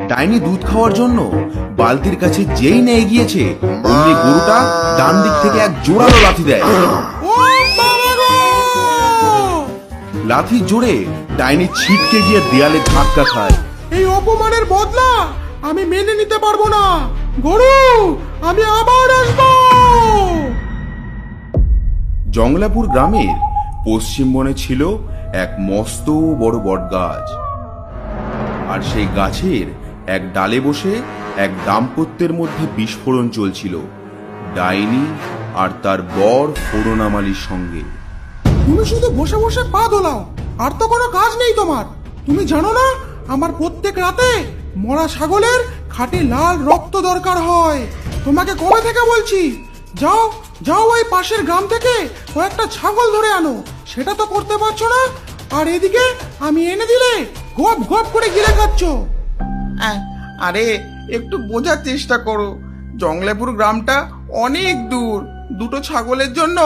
ডাইনি দুধ খাওয়ার জন্য বালতির কাছে যেই না এগিয়েছে, অমনি গরুটা ডান দিক থেকে এক জোরালো লাথি দেয়। লাথির জোরে ডাইনি ছিটকে গিয়ে দেয়ালে ধাক্কা খায়। এই অপমানের বদলা আমি মেনে নিতে পারবো না। গরু, আমি আবার আসবো। জংলাপুর গ্রামের পশ্চিম বনে ছিল এক মস্ত বড় বট গাছ, আর সেই গাছের এক ডালে বসে এক দাম্পত্যের মধ্যে বিস্ফোরণ চলছিল, ডাইনি আর তার বর করুণামালির সঙ্গে। তুমি শুধু বসে বসে পা দোলাও, আর তো কোনো কাজ নেই তোমার। তুমি জানো না, আমার প্রত্যেক রাতে মরা ছাগলের খাঁটি লাল রক্ত দরকার হয়। তোমাকে কবে থেকে বলছি, যাও যাও ওই পাশের গ্রাম থেকে কয়েকটা ছাগল ধরে আনো। সেটা তো করতে পারছো না, আর এদিকে আমি এনে দিলে গপ গপ করে গিলে খাচ্ছ। আরে একটু বোঝার চেষ্টা করো, জংলাপুর গ্রামটা অনেক দূর। দুটো ছাগলের জন্য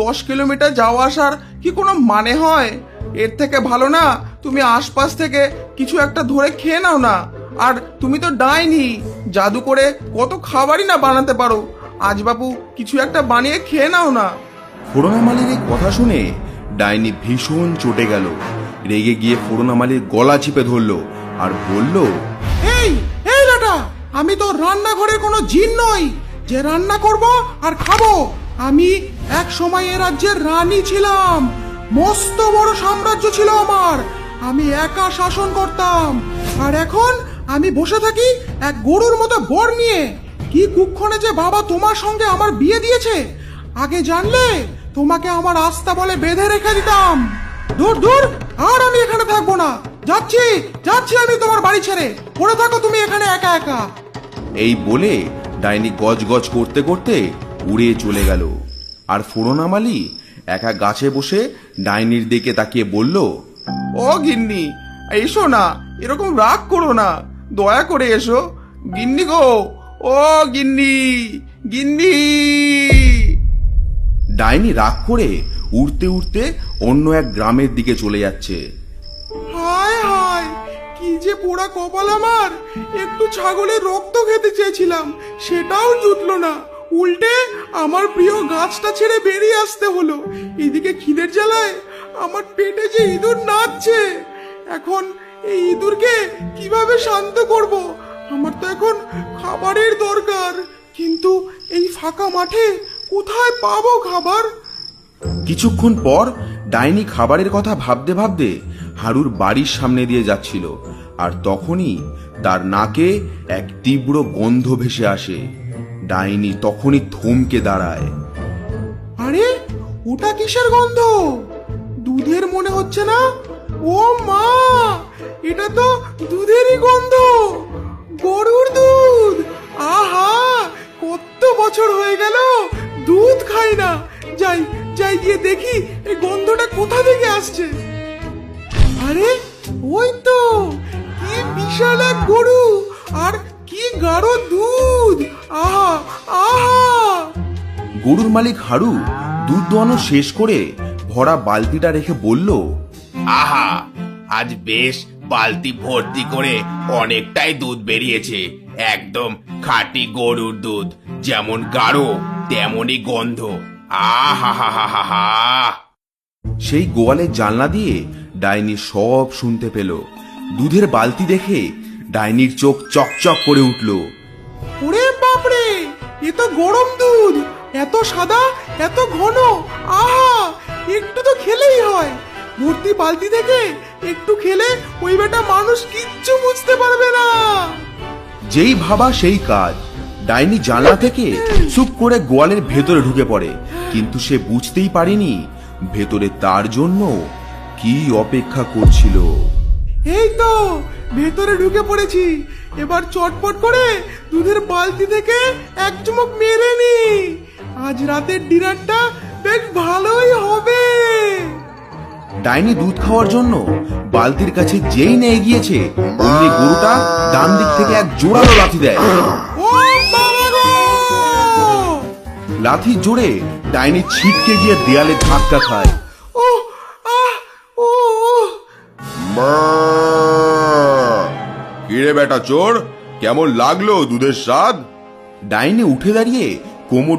10 কিলোমিটার যাওয়া আসার কি কোনো মানে হয়? এর থেকে ভালো না তুমি আশপাশ থেকে কিছু একটা ধরে খেয়ে নাও না। আর তুমি তো ডাইনি, জাদু করে কত খাবারই না বানাতে পারো। আজ বাবু কিছু একটা বানিয়ে খেয়ে নাও না। করুণামালির এই কথা শুনে ডাইনি ভীষণ চটে গেল। রেগে গিয়ে করুণামালির গলা চিপে ধরলো আর বলল, এই এই লাটা, আমি তো রান্নাঘরের কোনো জিন নই যে রান্না করব আর খাবো। আমি এক সময় এ রাজ্যের রানী ছিলাম। মস্ত বড় সাম্রাজ্য ছিল আমার। আমি একা শাসন করতাম, আর এখন আমি বসে থাকি এক গরুর মতো বর নিয়ে। কি কুক্ষণে যে বাবা তোমার সঙ্গে আমার বিয়ে দিয়েছে, আগে জানলে তোমাকে আমার আস্থা বলে বেঁধে রেখে দিতাম। দূর দূর, আর আমি এখানে থাকবো না। যাচ্ছি যাচ্ছি আমি তোমার বাড়ি ছেড়ে। পড়ে থাকো তুমি এখানে একা একা। এই বলে ডাইনি গজ গজ করতে করতে উড়ে চলে গেল। আর করুণামালি একা গাছে বসে ডাইনির দিকে তাকিয়ে বলল, ও গিন্নি, এসো না, এরকম রাগ করো না, দয়া করে এসো। গিন্নি গো, ও গিন্নি, গিন্নি। ডাইনি রাগ করে উড়তে উড়তে অন্য এক গ্রামের দিকে চলে যাচ্ছে। হায় হায়, কি যে পোড়া কপাল আমার। একটু ছাগলের রক্ত খেতে চেয়েছিলাম, সেটাও জুটলো না। উল্টে আমার প্রিয় গাছটা ছেড়ে বেরিয়ে আসতে হলো। এদিকে খিদের জ্বালায় আমার পেটে যে ইঁদুর নাচছে। এখন এই ইঁদুরকে কিভাবে শান্ত করব? আমার তো এখন খাবারের দরকার, কিন্তু এই ফাঁকা মাঠে কোথায় পাবো খাবার? কিছুক্ষণ পর ডাইনি খাবারের কথা ভাবতে ভাবতে হারুর বাড়ির সামনে দিয়ে যাচ্ছিল, আর তখনই তার নাকে এক তীব্র গন্ধ ভেসে আসে। ডাইনি তখনই থমকে দাঁড়ায়। আরে, ওটা কিসের গন্ধ? দুধের মনে হচ্ছে না? ও মা, এটা তো দুধেরই গন্ধ। গরুর দুধ। আহা, কত বছর হয়ে গেল দুধ খাই না। যাই যাই গিয়ে দেখি এই গন্ধটা কোথা থেকে আসছে। আরে, ওই তো, কি বিশাল এক গরু, আর কি গাঢ় দুধ। আহা আহা। গরুর মালিক হারু দুধ দোয়ানো শেষ করে ভরা বালতিটা রেখে বলল, আহা, আজ বেশ বালতি ভর্তি করে অনেকটাই দুধ বেরিয়েছে। একদম খাঁটি গরুর দুধ, যেমন গাঢ় তেমনই গন্ধ। আহা হা হা হা হা। সেই গোয়ালের জানলা দিয়ে ডাইনি সব শুনতে পেল। দুধের বালতি দেখে ডাইনির চোখ চকচক করে উঠল। ওরে বাপরে, এ তো গরম দুধ, এত সাদা, এত ঘন। আহা, একটু তো খেলেই হয়। ভর্তি বালতি থেকে একটু খেলে ওই বেটা মানুষ কিচ্ছু বুঝতে পারবে না। যেই ভাবা সেই কাজ। ডাইনি জানলা থেকে চুপ করে গোয়ালের ভেতরে ঢুকে পড়ে, কিন্তু সে বুঝতেই পারেনি ভেতরে তার জন্য কি অপেক্ষা করছিল। এই তো ভেতরে ঢুকে পড়েছি। এবার চটপট করে দুধের বালতি থেকে এক চুমুক মেরে নি। আজ রাতের ডিনারটা বেশ ভালোই হবে। ডাইনি দুধ খাওয়ার জন্য বালতির কাছে যেই না এগিয়েছে, অমনি গরুটা ডান দিক থেকে এক জোরালো লাথি দেয়। ও বাবা গো! লাথির জোরে ডাইনি ছিটকে গিয়ে দেয়ালে ধাক্কা খায়। ও আহ ও মা, কিরে বেটা চোর, কেমন লাগলো দুধের স্বাদ? ডাইনি উঠে দাঁড়িয়ে কোমর